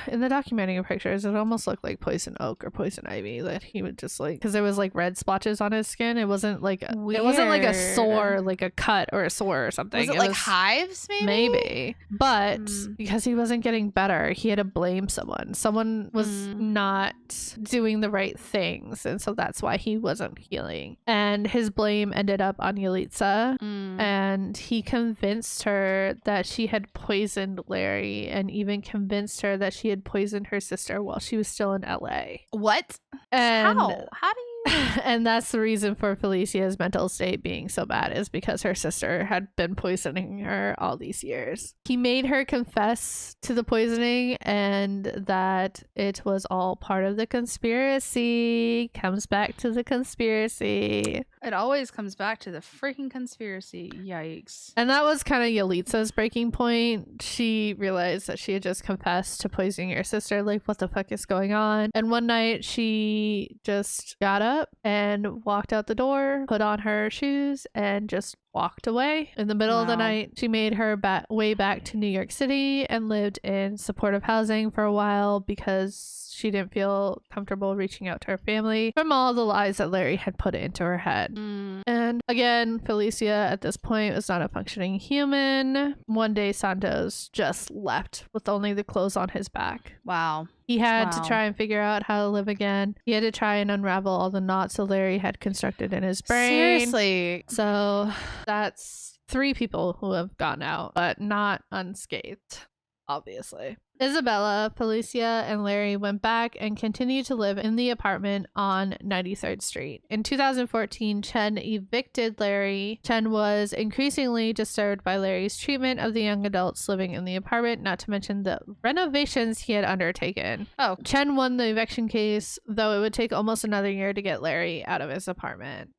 in the documentary pictures, it almost looked like poison oak or poison ivy that he would just like, because there was like red splotches on his skin. It wasn't like it wasn't like a sore, like a cut or a sore or something. Was it like hives? Maybe. But because he wasn't getting better, he had to blame someone. Someone was not doing the right things, and so that's why he wasn't healing, and his blame ended up on Yalitza, and he convinced her that she had poisoned Larry, and even convinced her that she had poisoned her sister while she was still in LA. What? And how do you And that's the reason for Felicia's mental state being so bad, is because her sister had been poisoning her all these years. He made her confess to the poisoning and that it was all part of the conspiracy. Comes back to the conspiracy. It always comes back to the freaking conspiracy. Yikes. And that was kind of Yalitza's breaking point. She realized that she had just confessed to poisoning her sister. Like, what the fuck is going on? And one night she just got up and walked out the door, put on her shoes, and just walked away. In the middle of the night, she made her way back to New York City and lived in supportive housing for a while because she didn't feel comfortable reaching out to her family from all the lies that Larry had put into her head. And again, Felicia at this point was not a functioning human. One day, Santos just left with only the clothes on his back. Wow. He had to try and figure out how to live again. He had to try and unravel all the knots that Larry had constructed in his brain. Seriously. So that's 3 people who have gone out, but not unscathed, obviously. Isabella, Felicia, and Larry went back and continued to live in the apartment on 93rd Street. In 2014, Chen evicted Larry. Chen was increasingly disturbed by Larry's treatment of the young adults living in the apartment, not to mention the renovations he had undertaken. Chen won the eviction case, though it would take almost another year to get Larry out of his apartment.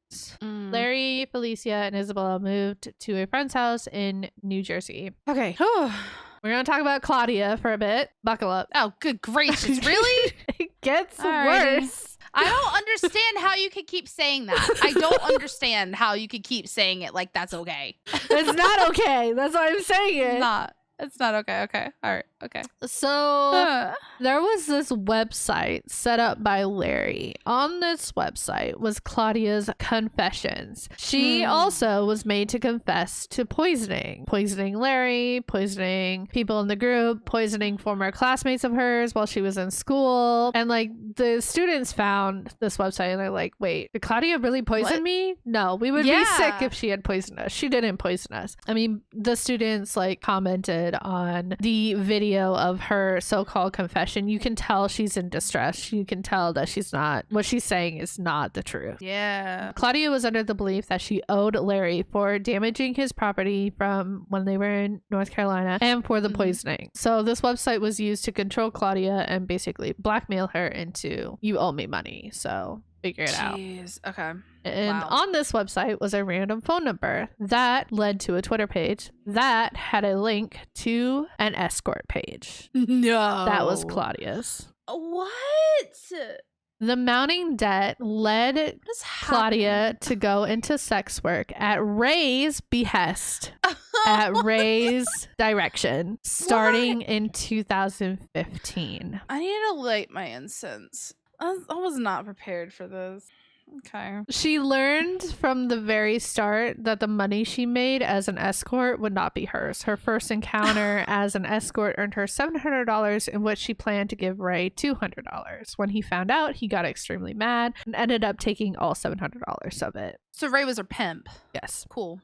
Larry, Felicia, and Isabella moved to a friend's house in New Jersey. Okay. We're going to talk about Claudia for a bit. Buckle up. Oh, good gracious. Really? It gets worse. I don't understand how you could keep saying that. I don't understand how you could keep saying it like that's okay. It's not okay. That's why I'm saying it. It's not okay. Okay. All right. Okay. So there was this website set up by Larry. On this website was Claudia's confessions. She also was made to confess to poisoning Larry, poisoning people in the group, poisoning former classmates of hers while she was in school. And like the students found this website and they're like, wait, did Claudia really poison me? No, we would be sick if she had poisoned us. She didn't poison us. I mean, the students like commented on the video of her so-called confession. You can tell she's in distress. You can tell that what she's saying is not the truth. Yeah. Claudia was under the belief that she owed Larry for damaging his property from when they were in North Carolina and for the poisoning. So this website was used to control Claudia and basically blackmail her into, you owe me money. So figure it out. Okay. And on this website was a random phone number that led to a Twitter page that had a link to an escort page. No. That was Claudia's. What? The mounting debt led Claudia to go into sex work at Ray's behest, at Ray's direction, starting in 2015. I need to light my incense. I was not prepared for this. Okay. She learned from the very start that the money she made as an escort would not be hers. Her first encounter as an escort earned her $700, in which she planned to give Ray $200. When he found out, he got extremely mad and ended up taking all $700 of it. So Ray was her pimp. Yes. Cool.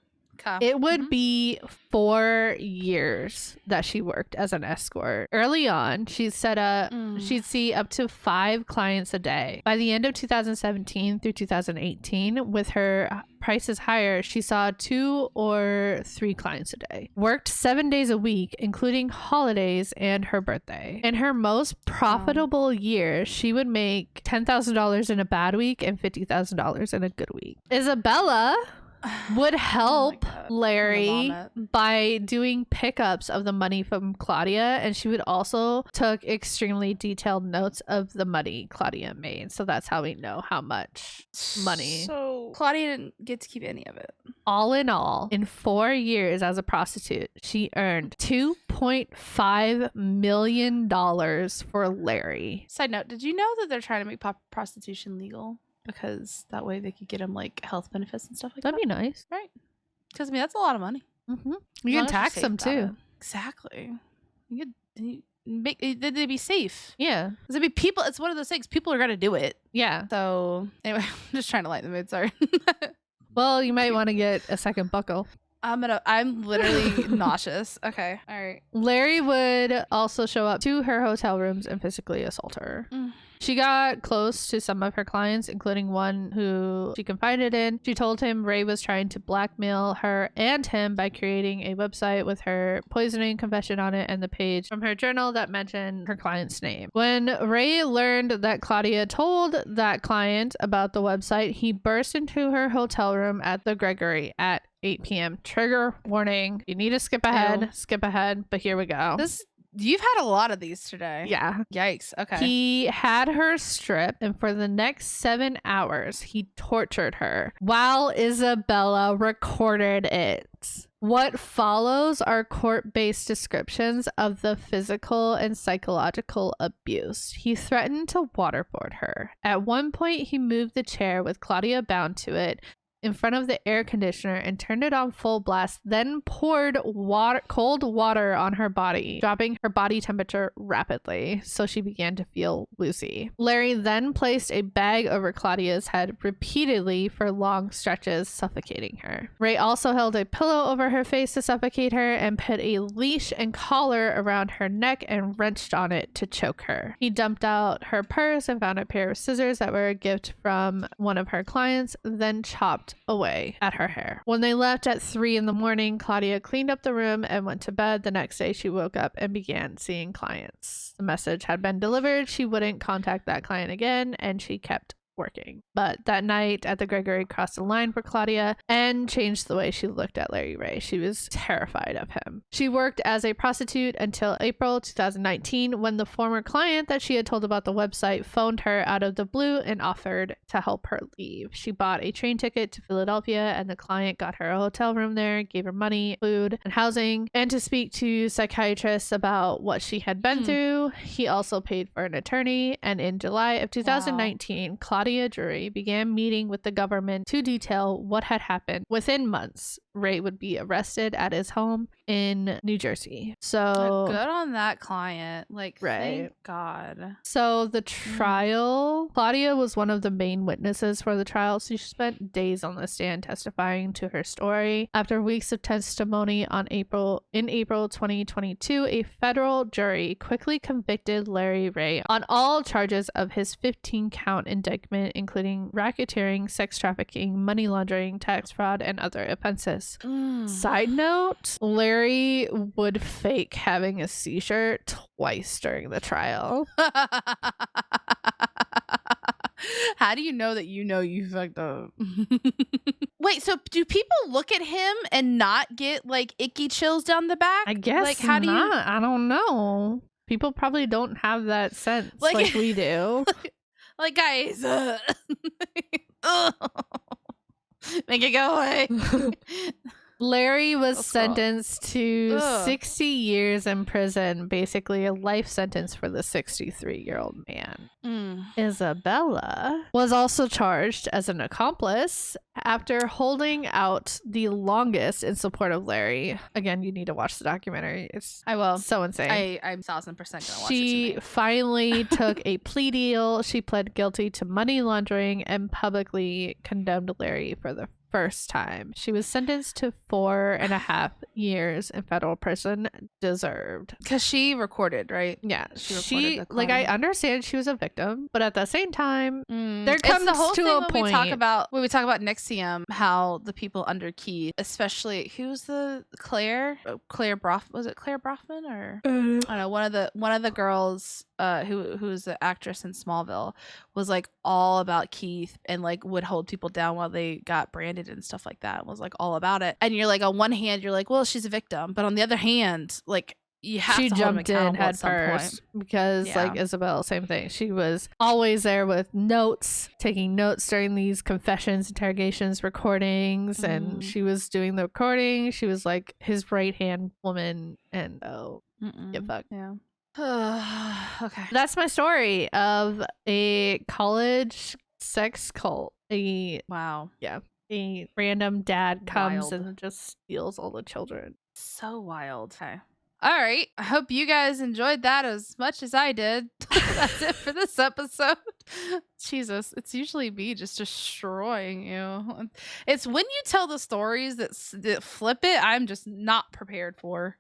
It would be 4 years that she worked as an escort. Early on, she'd see up to 5 clients a day. By the end of 2017 through 2018, with her prices higher, she saw 2 or 3 clients a day. Worked 7 days a week, including holidays and her birthday. In her most profitable year, she would make $10,000 in a bad week and $50,000 in a good week. Isabella would help Larry by doing pickups of the money from Claudia, and she would also took extremely detailed notes of the money Claudia made. So that's how we know how much money. So Claudia didn't get to keep any of it. All in all, in 4 years as a prostitute, she earned $2.5 million for Larry. Side note, did you know that they're trying to make prostitution legal? Because that way they could get him like health benefits and stuff like that. That'd be nice. Right. Because I mean, that's a lot of money. You can tax them too. Exactly. You could they'd be safe. Yeah. Because it'd be people. It's one of those things. People are going to do it. Yeah. So anyway, I'm just trying to lighten the mood. Sorry. Well, you might want to get a second buckle. I'm literally nauseous. Okay. All right. Larry would also show up to her hotel rooms and physically assault her. She got close to some of her clients, including one who she confided in. She told him Ray was trying to blackmail her and him by creating a website with her poisoning confession on it and the page from her journal that mentioned her client's name. When Ray learned that Claudia told that client about the website, he burst into her hotel room at the Gregory at 8 p.m. Trigger warning. You need to skip ahead. Skip ahead. But here we go. You've had a lot of these today. Yeah. Yikes. Okay. He had her stripped, and for the next 7 hours, he tortured her while Isabella recorded it. What follows are court-based descriptions of the physical and psychological abuse. He threatened to waterboard her. At one point, he moved the chair with Claudia bound to it in front of the air conditioner and turned it on full blast, then poured cold water on her body, dropping her body temperature rapidly, so she began to feel woozy. Larry then placed a bag over Claudia's head repeatedly for long stretches, suffocating her. Ray also held a pillow over her face to suffocate her and put a leash and collar around her neck and wrenched on it to choke her. He dumped out her purse and found a pair of scissors that were a gift from one of her clients, then chopped away at her hair. When they left at 3 a.m, Claudia cleaned up the room and went to bed. The next day, she woke up and began seeing clients. The message had been delivered. She wouldn't contact that client again, and she kept working. But that night at the Gregory crossed the line for Claudia and changed the way she looked at Larry Ray. She was terrified of him. She worked as a prostitute until April 2019 when the former client that she had told about the website phoned her out of the blue and offered to help her leave. She bought a train ticket to Philadelphia and the client got her a hotel room there, gave her money, food, and housing, and to speak to psychiatrists about what she had been through. He also paid for an attorney, and in July of 2019, Claudia jury began meeting with the government to detail what had happened. Within months, Ray would be arrested at his home in New Jersey. So good on that client. Like, right. Thank God. So the trial, Claudia was one of the main witnesses for the trial. So she spent days on the stand testifying to her story. After weeks of testimony in April 2022, a federal jury quickly convicted Larry Ray on all charges of his 15-count indictment, including racketeering, sex trafficking, money laundering, tax fraud, and other offenses. Side note, Larry would fake having a seizure twice during the trial. How do you know that you fucked up? Wait, so do people look at him and not get like icky chills down the back? I guess like, how not. Do you? I don't know. People probably don't have that sense like we do. Like, guys, make it go away. Larry was sentenced to 60 years in prison, basically a life sentence for the 63-year-old man. Isabella was also charged as an accomplice after holding out the longest in support of Larry. Again, you need to watch the documentary. I will. So insane. I'm 1,000% gonna watch it. She finally took a plea deal. She pled guilty to money laundering and publicly condemned Larry for the first time. She was sentenced to 4.5 years in federal prison. Deserved. Because she recorded, right? Yeah. She like, I understand she was a victim, but at the same time, there comes the whole to thing a when point. When we talk about NXIVM, how the people under Keith, especially who's the Claire was it Claire Brofman or I don't know, one of the girls who's the actress in Smallville was like all about Keith and like would hold people down while they got branded and stuff like that, and was like all about it. And you're like, on one hand you're like, well, she's a victim, but on the other hand, like, you have to jumped in head first because like Isabel, same thing. She was always there with notes, taking notes during these confessions, interrogations, recordings, and she was doing the recording. She was like his right hand woman, and get fucked. Yeah. Okay. That's my story of a college sex cult. A random dad comes and just steals all the children. So wild. Okay. All right. I hope you guys enjoyed that as much as I did. That's it for this episode. Jesus, it's usually me just destroying you. It's when you tell the stories that flip it, I'm just not prepared for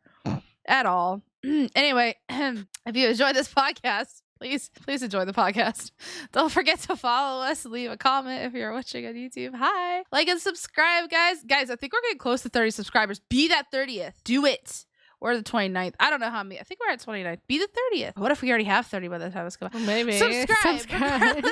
at all. Anyway, if you enjoyed this podcast, Please enjoy the podcast. Don't forget to follow us. Leave a comment if you're watching on YouTube. Hi. Like and subscribe, guys. Guys, I think we're getting close to 30 subscribers. Be that 30th. Do it. Or the 29th. I don't know how many. I think we're at 29th. Be the 30th. What if we already have 30 by the time it's going? Well, maybe. Subscribe.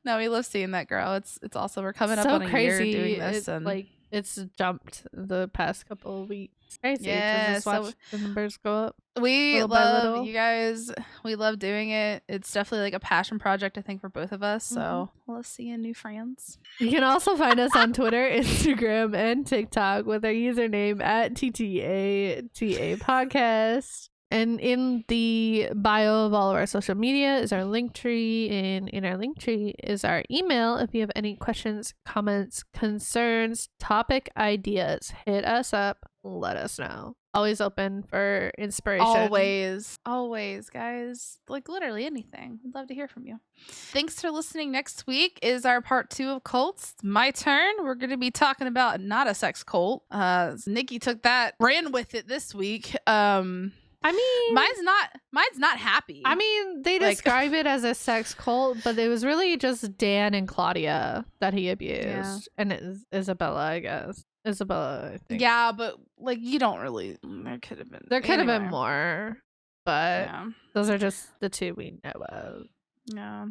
No, we love seeing that, girl. It's awesome. We're coming up on a year doing this. And it's jumped the past couple of weeks. Crazy. Yeah, just watch the numbers go up. We little by love little. you guys. We love doing it. It's definitely like a passion project, I think, for both of us. So we'll see you, new friends. You can also find us on Twitter, Instagram, and TikTok with our username at TTATA Podcast. And in the bio of all of our social media is our link tree. And in our link tree is our email. If you have any questions, comments, concerns, topic ideas, hit us up. Let us know. Always open for inspiration. Always, guys. Like literally anything. We'd love to hear from you. Thanks for listening. Next week is our part 2 of cults. My turn. We're going to be talking about not a sex cult. Nikki took that, ran with it this week. I mean, mine's not happy. I mean, they describe it as a sex cult, but it was really just Dan and Claudia that he abused, and it is Isabella, I guess. Isabella, I think. Yeah, but like you don't really. There could have been more, but those are just the 2 we know of. Yeah.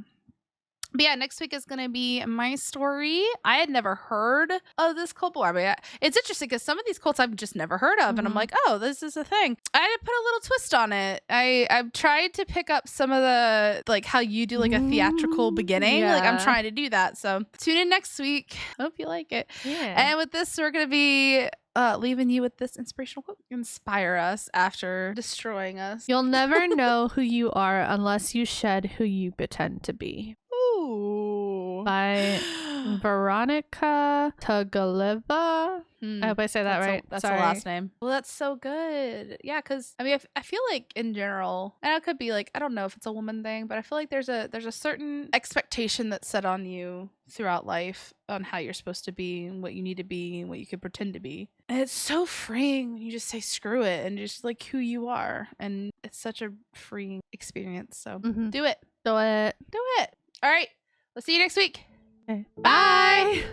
But yeah, next week is going to be my story. I had never heard of this cult before. I mean, it's interesting because some of these cults I've just never heard of. And I'm like, oh, this is a thing. I had to put a little twist on it. I've tried to pick up some of the, like how you do like a theatrical beginning. Yeah. Like I'm trying to do that. So tune in next week. Hope you like it. Yeah. And with this, we're going to be leaving you with this inspirational quote. Inspire us after destroying us. You'll never know who you are unless you shed who you pretend to be. By Veronica Tagaleva. I hope I say that right. That's the last name. Well, that's so good. Yeah, because I mean, I feel like in general, and it could be like I don't know if it's a woman thing, but I feel like there's a certain expectation that's set on you throughout life on how you're supposed to be and what you need to be and what you could pretend to be. And it's so freeing when you just say screw it and just like who you are, and it's such a freeing experience. So do it. Do it. Do it. All right. We'll see you next week. Okay. Bye.